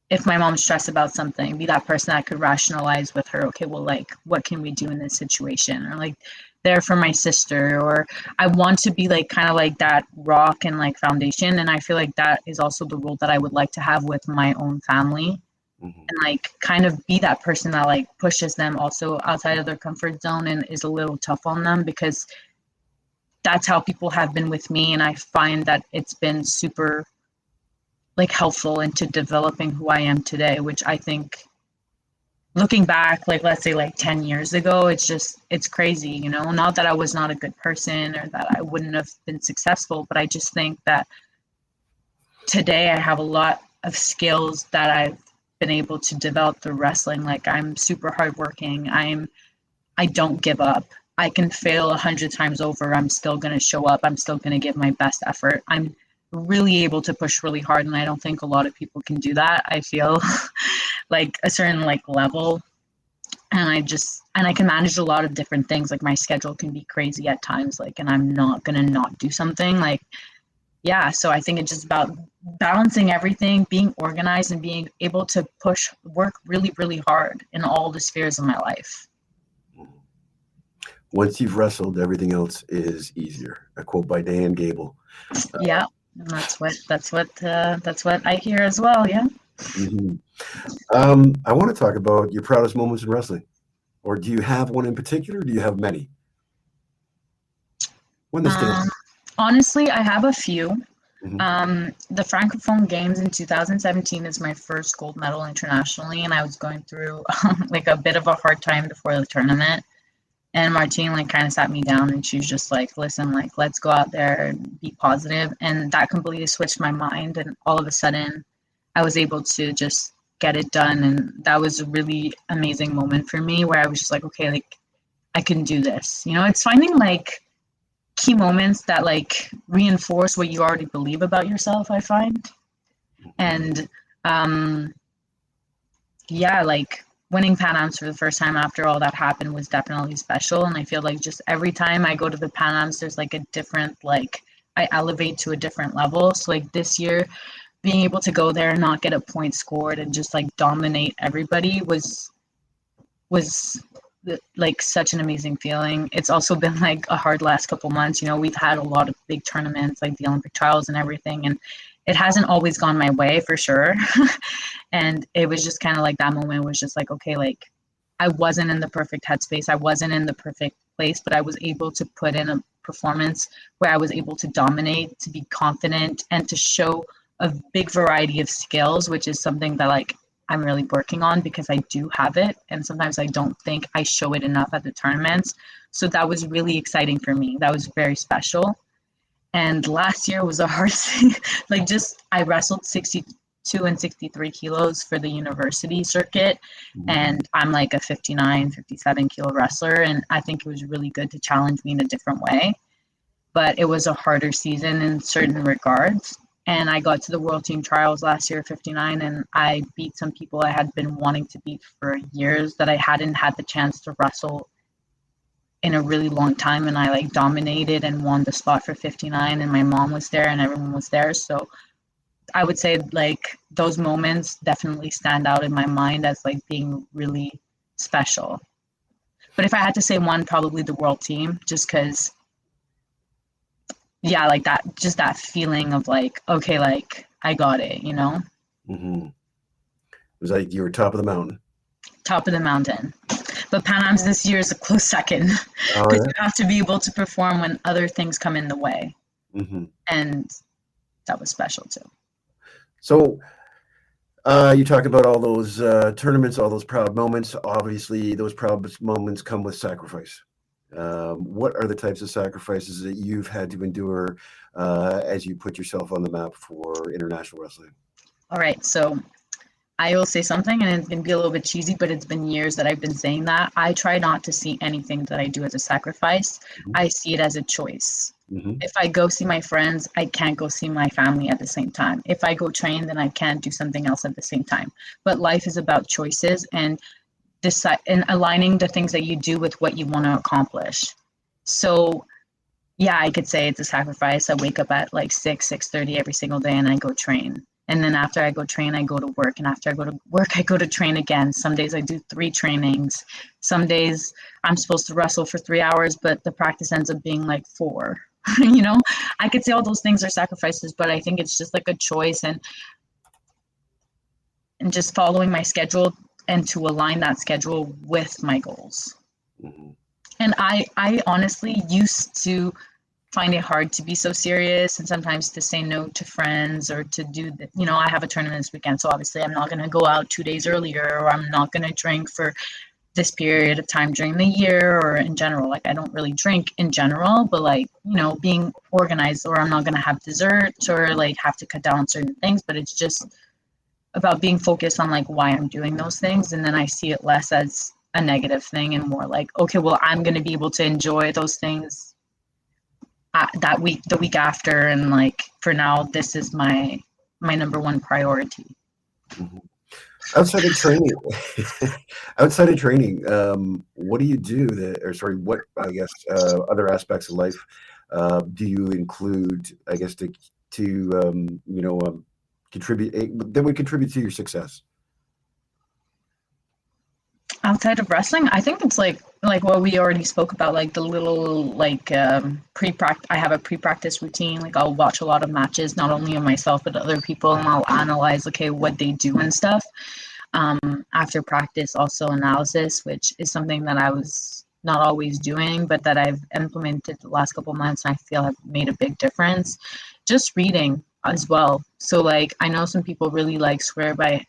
if my mom's stressed about something, be that person that could rationalize with her, okay, well, like what can we do in this situation? Or like there for my sister, or I want to be like kind of like that rock and like foundation. And I feel like that is also the role that I would like to have with my own family. Mm-hmm. like kind of be that person that like pushes them also outside of their comfort zone and is a little tough on them, because that's how people have been with me, and I find that it's been super like helpful into developing who I am today, which I think looking back, like let's say like 10 years ago, it's crazy, you know, not that I was not a good person or that I wouldn't have been successful, but I just think that today I have a lot of skills that I've been able to develop through wrestling. Like I'm super hardworking. I don't give up. I can fail 100 times over. I'm still gonna show up. I'm still gonna give my best effort. I'm really able to push really hard, and I don't think a lot of people can do that. I feel like a certain like level, and I can manage a lot of different things. Like my schedule can be crazy at times, like, and I'm not gonna not do something. Like, yeah, so I think it's just about balancing everything, being organized, and being able to work really, really hard in all the spheres of my life. Once you've wrestled, everything else is easier. A quote by Dan Gable. Yeah, and that's what I hear as well. Yeah. Mm-hmm. I want to talk about your proudest moments in wrestling. Or do you have one in particular? Or do you have many? One that stands out. Honestly, I have a few. Mm-hmm. The Francophone Games in 2017 is my first gold medal internationally, and I was going through like a bit of a hard time before the tournament. And Martine like kind of sat me down, and she was just like, "Listen, like let's go out there and be positive." And that completely switched my mind, and all of a sudden, I was able to just get it done, and that was a really amazing moment for me where I was just like, "Okay, like I can do this." You know, it's finding like key moments that like reinforce what you already believe about yourself, I find. And um yeah, like winning Pan Ams for the first time after all that happened was definitely special, and I feel like just every time I go to the Pan Ams there's like a different, like I elevate to a different level. So like this year, being able to go there and not get a point scored and just like dominate everybody was like such an amazing feeling. It's also been like a hard last couple months. You know, we've had a lot of big tournaments like the Olympic trials and everything, and it hasn't always gone my way for sure. And it was just kind of like that moment was just like, okay, like I wasn't in the perfect headspace. I wasn't in the perfect place, but I was able to put in a performance where I was able to dominate, to be confident, and to show a big variety of skills, which is something that like I'm really working on because I do have it. And sometimes I don't think I show it enough at the tournaments. So that was really exciting for me. That was very special. And last year was a hard like just I wrestled 62 and 63 kilos for the university circuit. Mm-hmm. And I'm like a 59, 57 kilo wrestler. And I think it was really good to challenge me in a different way. But it was a harder season in certain regards. And I got to the World Team Trials last year, 59, and I beat some people I had been wanting to beat for years that I hadn't had the chance to wrestle in a really long time. And I like dominated and won the spot for 59, and my mom was there and everyone was there. So I would say like those moments definitely stand out in my mind as like being really special. But if I had to say one, probably the World Team, just because yeah, like that, just that feeling of like, okay, like I got it, you know? Mm-hmm. It was like you were top of the mountain. Top of the mountain. But Pan Am's this year is a close second Oh, because yeah. you have to be able to perform when other things come in the way. Mm-hmm. And that was special too. So you talk about all those tournaments, all those proud moments. Obviously, those proud moments come with sacrifice. What are the types of sacrifices that you've had to endure as you put yourself on the map for international wrestling? All right, so I will say something, and it's going to be a little bit cheesy, but it's been years that I've been saying that. I try not to see anything that I do as a sacrifice. Mm-hmm. I see it as a choice. Mm-hmm. If I go see my friends, I can't go see my family at the same time. If I go train, then I can't do something else at the same time. But life is about choices and decide and aligning the things that you do with what you want to accomplish. So yeah, I could say it's a sacrifice. I wake up at like 6:30 every single day and I go train. And then after I go train, I go to work. And after I go to work, I go to train again. Some days I do 3 trainings. Some days I'm supposed to wrestle for 3 hours, but the practice ends up being like 4. You know, I could say all those things are sacrifices, but I think it's just like a choice. And and just following my schedule and to align that schedule with my goals. Mm-hmm. And I honestly used to find it hard to be so serious and sometimes to say no to friends or to do the, I have a tournament this weekend, so obviously I'm not going to go out 2 days earlier, or I'm not going to drink for this period of time during the year, or in general. Like, I don't really drink in general, but like, being organized, or I'm not going to have desserts or like have to cut down on certain things. But it's just about being focused on like why I'm doing those things, and then I see it less as a negative thing and more like, okay, well, I'm going to be able to enjoy those things that week, the week after, and like for now, this is my number one priority. Mm-hmm. Outside of training, what do you do what, I guess, other aspects of life do you include, I guess, to contribute, that would contribute to your success? Outside of wrestling, I think it's like what we already spoke about, like the little like pre-practice. I have a pre-practice routine. Like, I'll watch a lot of matches, not only of myself but other people, and I'll analyze, okay, what they do and stuff. After practice, also analysis, which is something that I was not always doing, but that I've implemented the last couple months, and I feel have made a big difference. Just reading as well. So like, I know some people really like swear by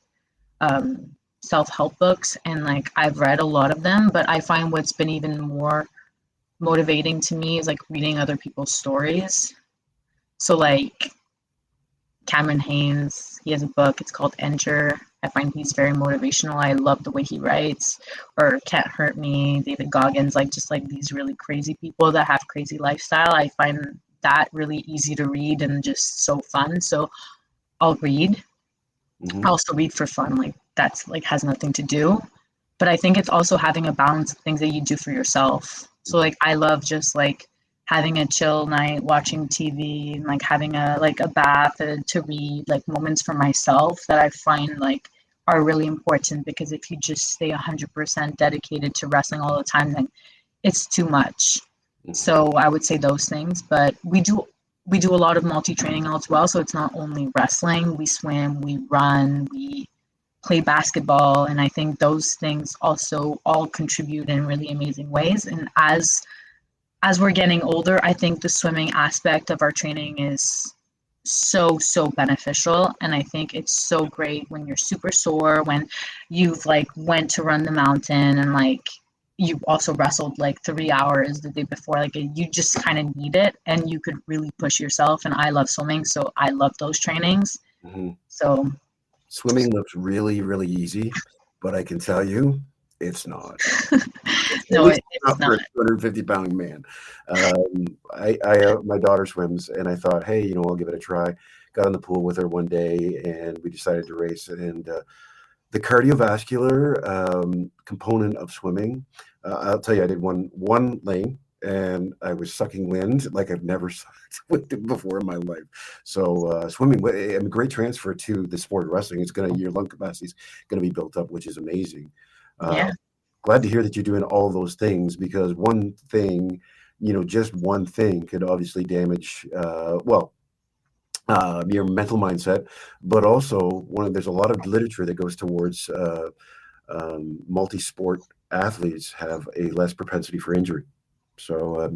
self-help books, and like I've read a lot of them, but I find what's been even more motivating to me is like reading other people's stories. So like Cameron Haynes, he has a book, it's called Enter. I find he's very motivational. I love the way he writes. Or Can't Hurt Me, David Goggins, like just like these really crazy people that have crazy lifestyle. I find that really easy to read and just so fun. So I'll read. Mm-hmm. I also read for fun, like that's like has nothing to do. But I think it's also having a balance of things that you do for yourself. So like, I love just like having a chill night, watching TV, and like having a bath to read, like moments for myself that I find like are really important, because if you just stay 100% dedicated to wrestling all the time, then it's too much. Mm-hmm. So I would say those things, but we do a lot of multi-training as well. So it's not only wrestling, we swim, we run, we play basketball. And I think those things also all contribute in really amazing ways. And as we're getting older, I think the swimming aspect of our training is so beneficial. And I think it's so great when you're super sore, when you've like went to run the mountain, and like you also wrestled like 3 hours the day before, like you just kind of need it, and you could really push yourself. And I love swimming, so I love those trainings. Mm-hmm. So swimming looks really, really easy, but I can tell you it's not. no, it's not not. for a 250-pound man. My daughter swims, and I thought, hey, I'll give it a try. Got in the pool with her one day, and we decided to race. And the cardiovascular component of swimming, I'll tell you, I did one lane, and I was sucking wind like I've never sucked wind before in my life. So swimming, great transfer to the sport of wrestling. Your lung capacity is going to be built up, which is amazing. Yeah. Glad to hear that you're doing all those things, because one thing, just one thing could obviously damage, your mental mindset, but also there's a lot of literature that goes towards multi-sport athletes have a less propensity for injury. So I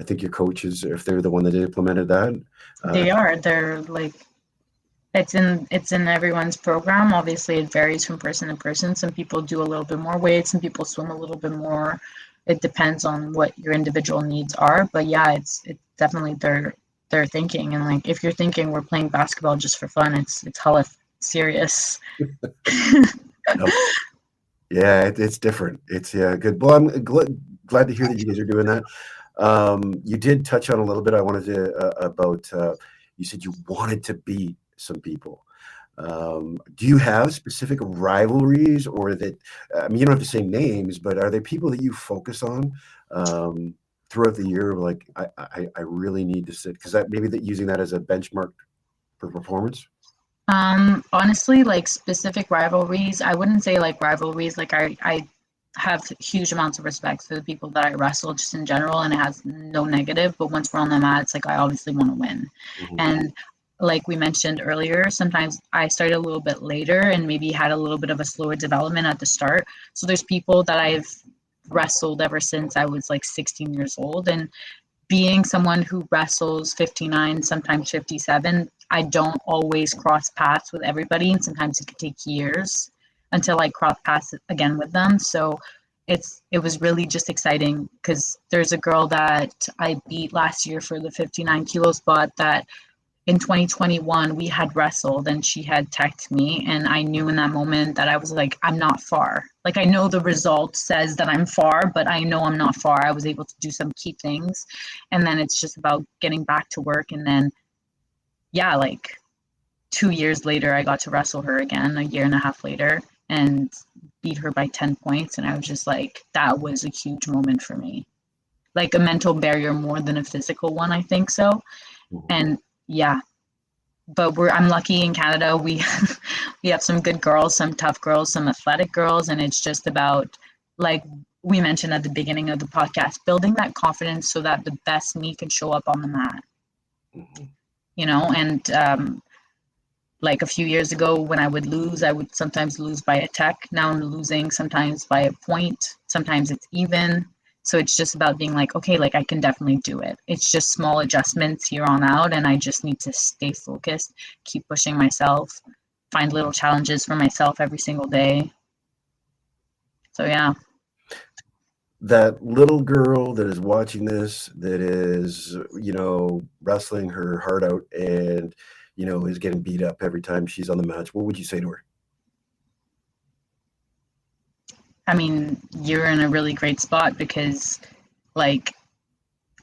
think your coaches, if they're the one that implemented that, They're like, it's in everyone's program. Obviously, it varies from person to person. Some people do a little bit more weight, some people swim a little bit more. It depends on what your individual needs are. But yeah, it's definitely their thinking. And like, if you're thinking we're playing basketball just for fun, it's hella serious. Yeah, it's different. It's good. Well, I'm glad to hear that you guys are doing that. You did touch on a little bit. I wanted to about. You said you wanted to beat some people. Do you have specific rivalries, or that? You don't have to say names, but are there people that you focus on throughout the year? Like, I really need to sit, because maybe that using that as a benchmark for performance. Honestly, like specific rivalries, I wouldn't say like rivalries. Like I have huge amounts of respect for the people that I wrestle just in general, and it has no negative. But once we're on the mat, it's like I obviously want to win. Mm-hmm. And like we mentioned earlier, sometimes I started a little bit later and maybe had a little bit of a slower development at the start. So there's people that I've wrestled ever since I was like 16 years old. And being someone who wrestles 59, sometimes 57, I don't always cross paths with everybody. And sometimes it could take years until I cross paths again with them. So it was really just exciting because there's a girl that I beat last year for the 59 kilo spot that in 2021 we had wrestled and she had texted me, and I knew in that moment that I was like, I'm not far. Like, I know the result says that I'm far, but I know I'm not far. I was able to do some key things, and then it's just about getting back to work. And then yeah, like 2 years later I got to wrestle her again, a year and a half later, and beat her by 10 points. And I was just like, that was a huge moment for me, like a mental barrier more than a physical one, I think so. And yeah, but I'm lucky in Canada. We we have some good girls, some tough girls, some athletic girls, and it's just about, like we mentioned at the beginning of the podcast, building that confidence so that the best me can show up on the mat. You know, and like a few years ago when I would lose, I would sometimes lose by a tech. Now I'm losing sometimes by a point. Sometimes it's even. So it's just about being like, okay, like I can definitely do it. It's just small adjustments here on out, and I just need to stay focused, keep pushing myself, find little challenges for myself every single day. So yeah. That little girl that is watching this, that is, wrestling her heart out and, is getting beat up every time she's on the match, what would you say to her? I mean, you're in a really great spot because, like,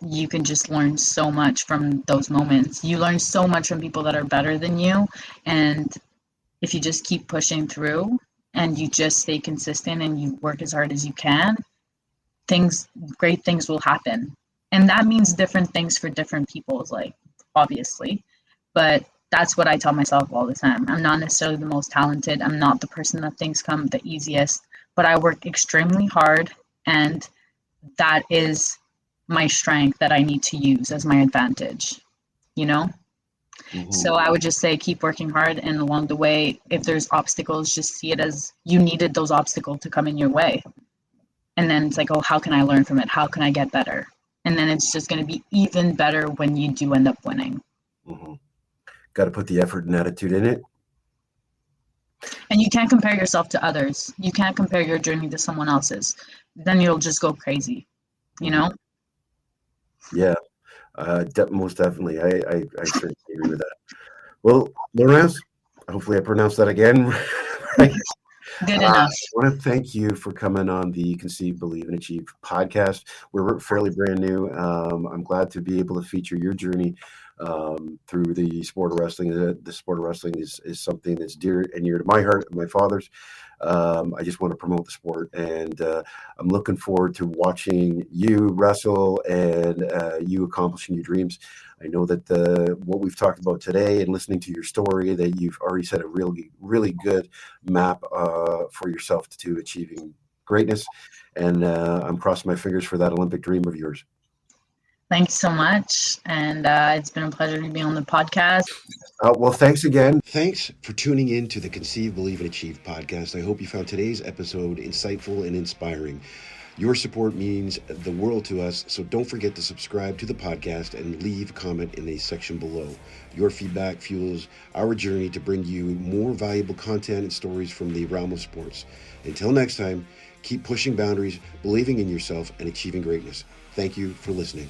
you can just learn so much from those moments. You learn so much from people that are better than you. And if you just keep pushing through and you just stay consistent and you work as hard as you can, great things will happen. And that means different things for different people, like, obviously. But that's what I tell myself all the time. I'm not necessarily the most talented. I'm not the person that things come the easiest, but I work extremely hard, and that is my strength that I need to use as my advantage, you know? So I would just say keep working hard, and along the way, if there's obstacles, just see it as you needed those obstacles to come in your way. And then it's like, oh, how can I learn from it? How can I get better? And then it's just going to be even better when you do end up winning. Got to put the effort and attitude in it. And you can't compare yourself to others. You can't compare your journey to someone else's. Then you'll just go crazy, you know? Yeah, most definitely. I certainly agree with that. Well, Laurence, hopefully I pronounced that again right. Good enough. I want to thank you for coming on the Conceive, Believe, and Achieve podcast. We're fairly brand new. I'm glad to be able to feature your journey through the sport of wrestling. The sport of wrestling is something that's dear and near to my heart and my father's. I just want to promote the sport, and I'm looking forward to watching you wrestle and you accomplishing your dreams. I know that what we've talked about today and listening to your story, that you've already set a really, really good map for yourself to achieving greatness. And I'm crossing my fingers for that Olympic dream of yours. Thanks so much. And it's been a pleasure to be on the podcast. Well, thanks again. Thanks for tuning in to the Conceive, Believe, and Achieve podcast. I hope you found today's episode insightful and inspiring. Your support means the world to us, so don't forget to subscribe to the podcast and leave a comment in the section below. Your feedback fuels our journey to bring you more valuable content and stories from the realm of sports. Until next time, keep pushing boundaries, believing in yourself, and achieving greatness. Thank you for listening.